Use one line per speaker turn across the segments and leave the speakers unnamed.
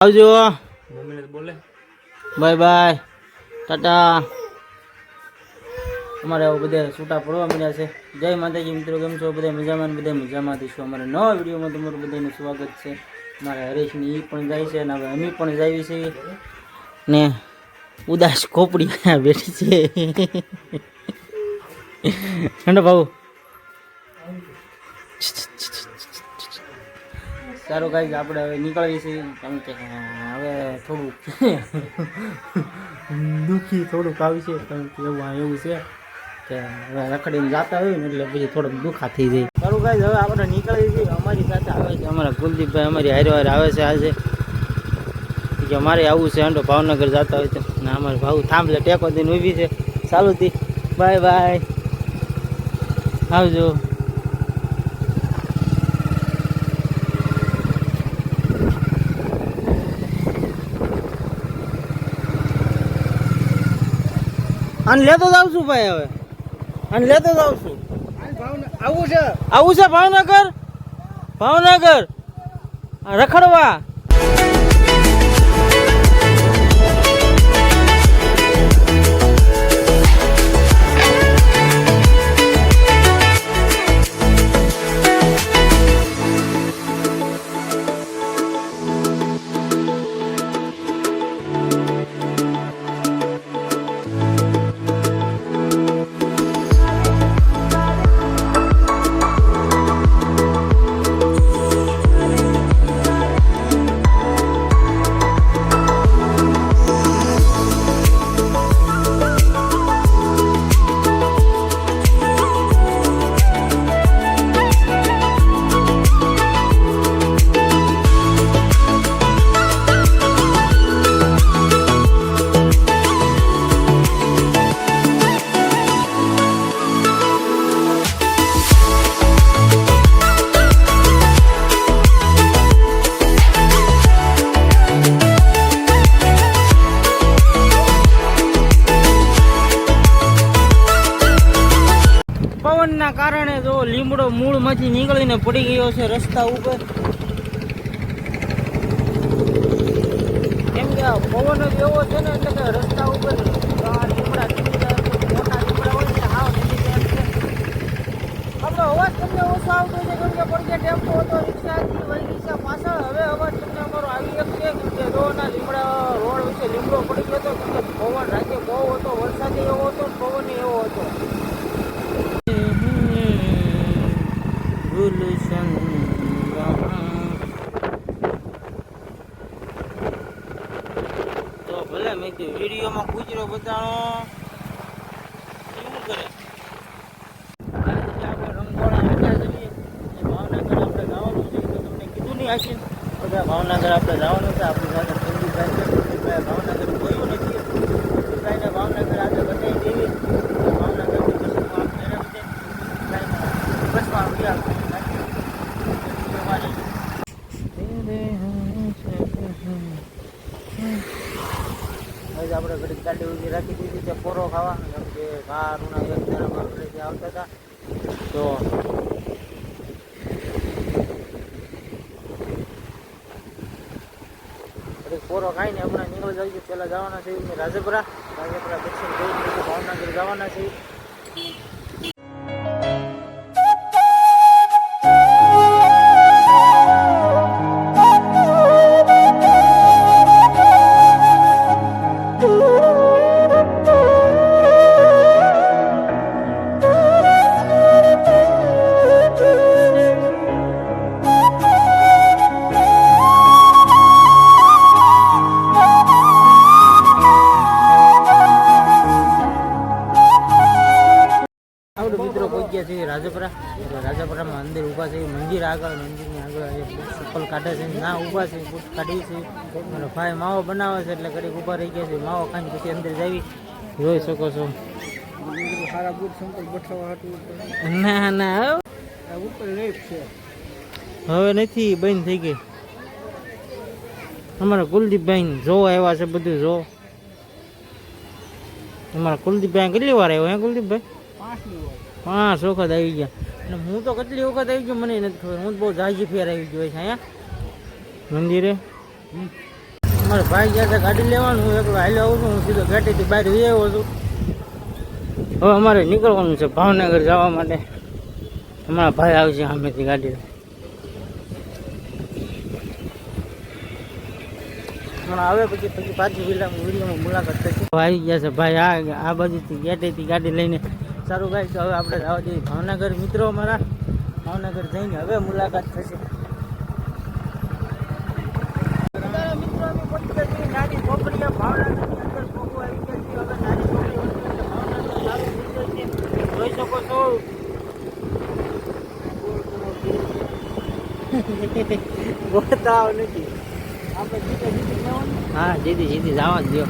આવજો.
બોલે
bye bye, Tata. અમારે આવું બધા છૂટા પડવા મળ્યા છે. જય માતાજી મિત્રો, કેમ છો બધા? મજામાં દઈશું. અમારે નવા વિડીયોમાં તમારું બધાનું સ્વાગત છે. મારે હરેશની એ પણ જાય છે અને હવે અમે પણ જાવી છીએ ને ઉદાસ ખોપડી બેઠી છે. ઠંડો ભાવ સારું કાંઈ આપણે હવે નીકળીએ છીએ, કારણ કે હવે થોડું દુઃખી થોડુંક આવી છે, કારણ કે એવું છે કે હવે રખડીને જતા હોય ને એટલે પછી થોડુંક દુઃખા થઈ જાય. સારું કાંઈ હવે આપણે નીકળીએ છીએ. અમારી સાથે આવે છે અમારા કુલદીપભાઈ, અમારી હારે આવે છે આજે કે અમારે આવું છે આંડો ભાવનગર જતા હોય તો. ને અમારે ભાવ થાંભલે ટેકો દઈને ઊભી છે. ચાલુથી બાય બાય, આવજો. અને લેતો જ આવશું ભાઈ, હવે અને લેતો જ આવશું. આવું છે ભાવનગર રખડવા. પવનના કારણે જો લીમડો મૂળમાંથી નીકળીને પડી ગયો છે રસ્તા ઉપર. કેમ કે પવન જ એવો છે ને, એટલે કે રસ્તા ઉપર લીમડા મોટા લીમડા હોય ને હાવ નીકળી જાય છે. આપણો અવાજ તમને ઓછો આવતો છે, કેમ કે પડકે ટેમ્પો હતો, રિક્ષા હતી, રિક્ષા પાછળ. હવે અવાજ તમને અમારો આવી એક છે, કેમ કે રોડના લીમડા રોડ વચ્ચે લીમડો પડી ગયો હતો. કેમ કે પવન રાતે બહુ હતો, વરસાદ એવો હતો, પવન એવો હતો. તો ભલે મેં કીધું વિડીયોમાં ગુજરો બતાવો શું કરે. આપણે રંગોળા બેઠા જઈએ, ભાવનગર આપણે જવાનું છે, તો તમને કીધું નહીં આશી બધા ભાવનગર આપણે જવાનું છે. આપણી સાથે સંદીપભાઈ છે. સંદીપભાઈ ભાવનગર જોયું નથી, સંદીપભાઈને ભાવનગર આજે બતાવી દેવી. ભાવનગરની બસમાં બસમાં ગયા આપણે ઘડી ગાડી ઉભી રાખી દીધી છે પોરો ખાવા, કેમ કે કારુના એક જણામાં આપણે જે આવતા હતા તો પોરો ખાઈને હમણાં નીકળી જાય. પહેલાં જવાના છે રાજપરા દક્ષિણ જોઈ ભાવનગર જવાના છે. રાજપરામાં અંદર ઊભા છે, મંદિર આગળ, મંદિરની આગળ ચપ્પલ કાઢે છે, ના ઊભા છે, બૂટ કાઢી છે. અને ભાઈ માવો બનાવે છે, એટલે ઘડીક ઊભા રહી ગયા છે. માવો ખાઈને પછી અંદર જાવી જોઈ શકો છો. ના ના હવે નથી, બંધ થઈ ગઈ. અમારા કુલદીપભાઈ જો આવ્યા છે, બધું જો. અમારા કુલદીપભાઈ કેટલી વાર આવ્યો હે કુલદીપભાઈ? 5 વખત આવી ગયા. અને હું તો કેટલી વખત આવી ગયો મને નથી ખબર. હું તો બહુ જાજી ફેર આવી ગયો છે અહીંયા મંદિરે. અમારે ભાઈ ગયા છે ગાડી લેવાનું, હું એકલો હાલ્યો આવું છું, હું સીધો ગાડીથી બહાર જઈ આવ્યો છું. હવે અમારે નીકળવાનું છે ભાવનગર જવા માટે. અમારા ભાઈ આવશે સામેથી ગાડી. આવે પછી પાછી વિડીયોમાં મુલાકાત થશે. આવી ગયા છે ભાઈ આ બાજુથી ગેટેથી ગાડી લઈને. સારું ભાઈ, તો હવે આપણે જવા દઈએ ભાવનગર. મિત્રો અમારા ભાવનગર જઈને હવે મુલાકાત થશે. મિત્રો અમે પહોંચી ગયા છીએ નાની ચોકડીએ ભાવનગરની અંદર. પગું આવી ગયા છીએ હવે નાની ચોકડી ભાવનગર જોઈ શકો છો. ગોતાવ નથી આપણે હા જીધી જવા જ દો.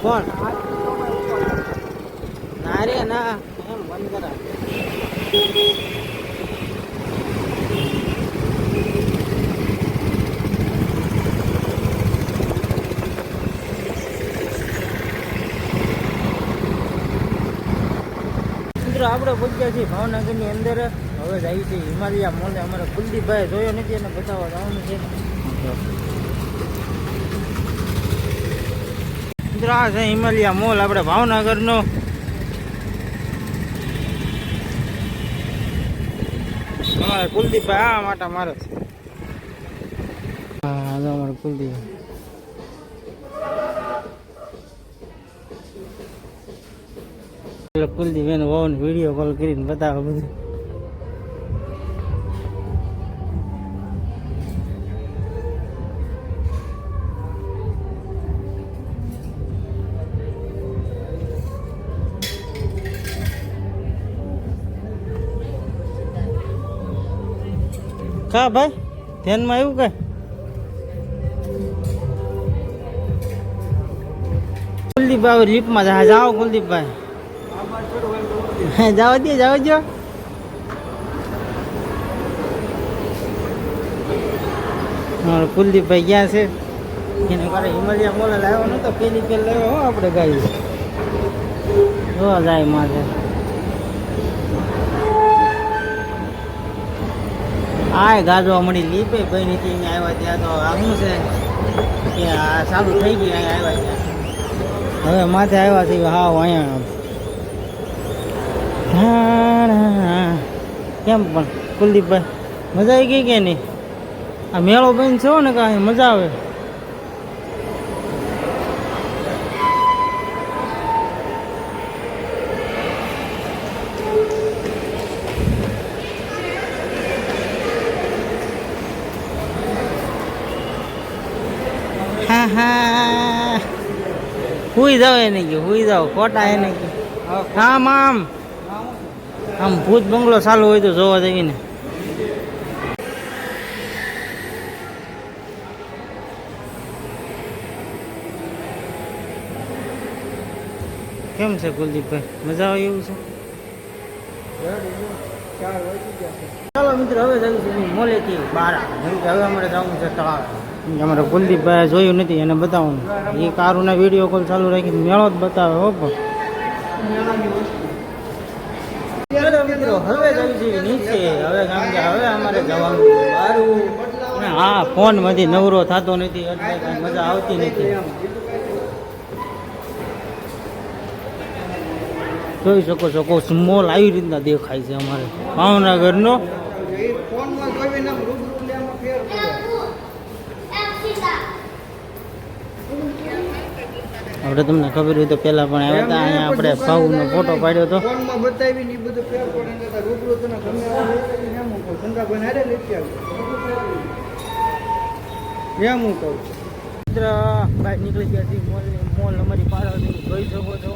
કોણ ના રે ના એમ બંધ કરા. મિત્રો આપણે પહોંચ્યા છીએ ભાવનગરની અંદર. હવે જાય છે હિમાલયા મોલ. અમારે કુલદીપભાઈ જોયો નથી અને બતાવવા જવાનું છે. મિત્રો આ છે હિમાલયા મોલ આપણે ભાવનગરનો. અમારે કુલદીપભાઈ આ માટે મારે છે. હા અમારે કુલદીપ એનો વહુને વિડીયો કોલ કરીને બતાવો બધું. કા ભાઈ ધ્યાનમાં આવ્યું કે કુલદીપભાઈ લીપમાં જાઓ. કુલદીપભાઈ જાવ દે જાવ જો. કુલદીપભાઈ ક્યાં છે એને મારે હિમાલયા મોલ લાવ્યો નતો. પેલી પેલ લાવ્યો હો આપણે ગાડી જોવા જાય મારે. આ ગાજવા મળી લીપે ભાઈ નીચે આવ્યા ત્યાં તો આવું છે કે આ ચાલુ થઈ ગઈ. અહીંયા આવ્યા ત્યાં હવે માથે આવ્યા છે. હાવ અહીંયા કેમ પણ કુલદીપભાઈ મજા આવી ગઈ કે નહીં? આ મેળો બંધ છે ને કાંઈ મજા આવે. હા હુઈ જાવ એને ગયું, હુઈ જાવ ખોટા એને ગયું. આમ ભૂત બંગલો ચાલુ હોય તો જોવા જઈએ ને. કેમ છે કુલદીપભાઈ મજા આવે એવું છે? ચાલો મિત્રો હવે જવું છે મોલેથી બહાર. હવે અમારે જવું છે તળાવ. અમારે કુલદીપભાઈ જોયું નથી એને બતાવવાનું. એ કારુના વિડીયો કોલ ચાલુ રાખી મેળો જ બતાવે હો. પણ મિત્રો હવે જવું છે નીચે. હવે કામ કે હવે અમારે જવાનું બારું. હા ફોનમાંથી નવરો થતો નથી એટલે કાંઈ મજા આવતી નથી. જોઈ શકો છો મોલ આવી રીતના દેખાય છે અમારે ભાવનગરનો. આપણે તમને ખબર હોય તો પેલા પણ આવ્યા હતા અહીંયા. આપણે ભાવનો ફોટો પાડ્યો હતો. બહાર નીકળી ગયા છીએ મોલ અમારી પાડોશી જોઈ શકો છો.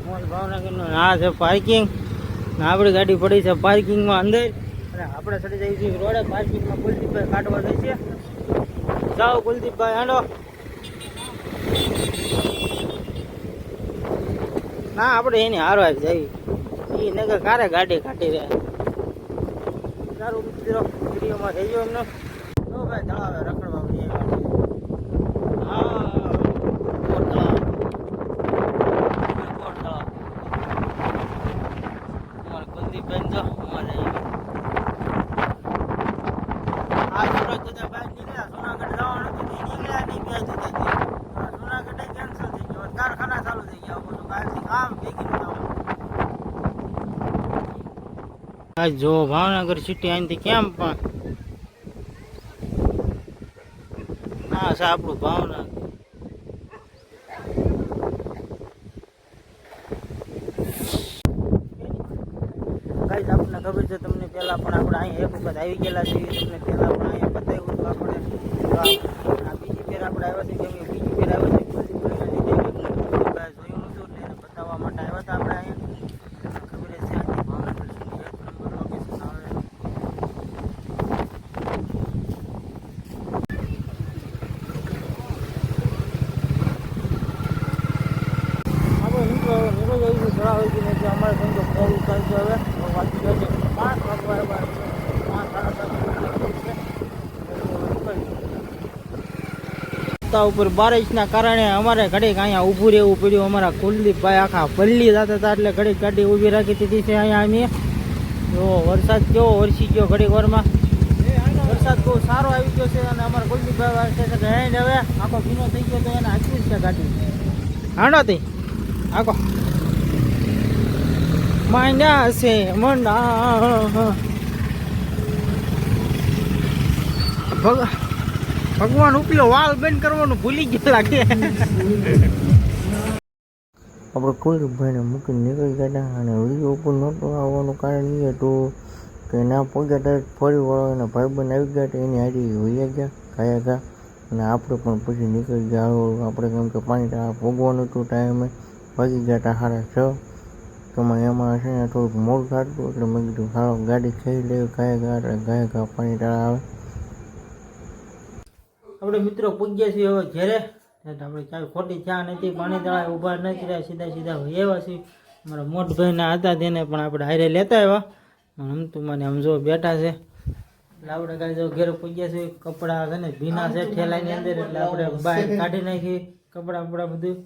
મોલ ભાવનગરનો આ છે પાર્કિંગ. આપણી ગાડી પડી છે પાર્કિંગમાં અંદર અને આપણે ચડી જઈએ છીએ રોડે. પાર્કિંગમાં કુલદીપભાઈ કાઢવા જાય છે. જાઓ કુલદીપભાઈ હાલો. ના આપણે એની હારવા જ જઈએ. એ નગર કારે ગાડી કાઢી રહ્યા. સારું મિત્રો વિડીયોમાં થઈ ગયો એમને. તો ભાઈ તળાવે રખડવા કુલદીપભાઈ જો આ સુરત બધા બહાર નીકળ્યા જુનાગઢ જવાનું હતું તે નીકળ્યા નહીં બે જગ્યાએ જુનાગઢ કેન્સલ થઈ ગયો કારખાના ચાલુ થઈ ગયા બધું બહારથી કામ ભેગી આ જો ભાવનગર સિટી અહીંથી કેમ પણ હા છે આપણું ભાવનગર ગાઈસ આપણને ખબર છે તમને પહેલા પણ આપણે અહીંયા એક વખત આવી ગયેલા છીએ તમને પહેલા પણ અહીંયા બતાવ્યું હતું આપણે આ બીજી ફેર આપણે આવ્યા છીએ કેમ કે બીજી ફેર આવ્યા છે જોયું નહોતું એટલે એને બતાવવા માટે આવ્યા હતા આપણે અહીંયા ખબર છે અહીંથી ભાવનગર સુધી 1 નંબર લોકેશન આવે અમારે ધંધો મોડું ચાલશે હવે વાંચી ગયો છે 5 વાગવા 5 ઉપર બારિશના કારણે અમારે ઘડીક અહીંયા ઊભું રહેવું પડ્યું અમારા કુલદીપભાઈ આખા પલ્લી જતા હતા એટલે ઘડીક ગાડી ઊભી રાખી દીધી છે અહીંયા અમે જો વરસાદ કેવો વરસી ગયો ઘડીક વારમાં વરસાદ બહુ સારો આવી ગયો છે અને અમારા કુલદીપભાઈ કહે છે કે હેન્ડ હવે આખો ભીનો થઈ ગયો તો એને હાંચવી છે ગાડી હાંડો થઈ આખો માંડ્યા છે મંડા ભગવાન ઉપલો વાલ બંધ કરવાનું ભૂલી ગયા લાગે આપણે કુલદીપભાઈને મૂકીને નીકળી ગયા અને વિડીયો ઉપર નહોતું આવવાનું કારણ એ હતું કે ના પગ્યા ત્યારે ફરી વળો એના ભાઈબંધ આવી ગયા એની હારી વહી ગયા ખાયા ગયા અને આપણે પણ પછી નીકળી ગયા આપણે કેમ કે પાણી ભોગવાનું હતું ટાઈમે ભાગી ગયા હતા 6:30 તો એમાં છે ને થોડુંક મોડું થતું એટલે મેં કીધું હાલો ગાડી ખાઈ લેવી ખાયા ગયા પાણી ટાળા આવે આપણે મિત્રો પૂગ્યા છીએ હવે ઘેરે આપણે ક્યાંય ખોટી ચા નથી પાણી તળા ઊભા નથી રહ્યા સીધા એવા છીએ મારા મોટભાઈના હતા તેને પણ આપણે હારે લેતા આવ્યા હમતું મને સમજો બેઠા છે એટલે આપણે કાંઈ જો ઘેરે પૂગ્યા છીએ કપડાં છે ને ભીના છે ઠેલાની અંદર એટલે આપણે બહાર કાઢી નાખી કપડાં બધું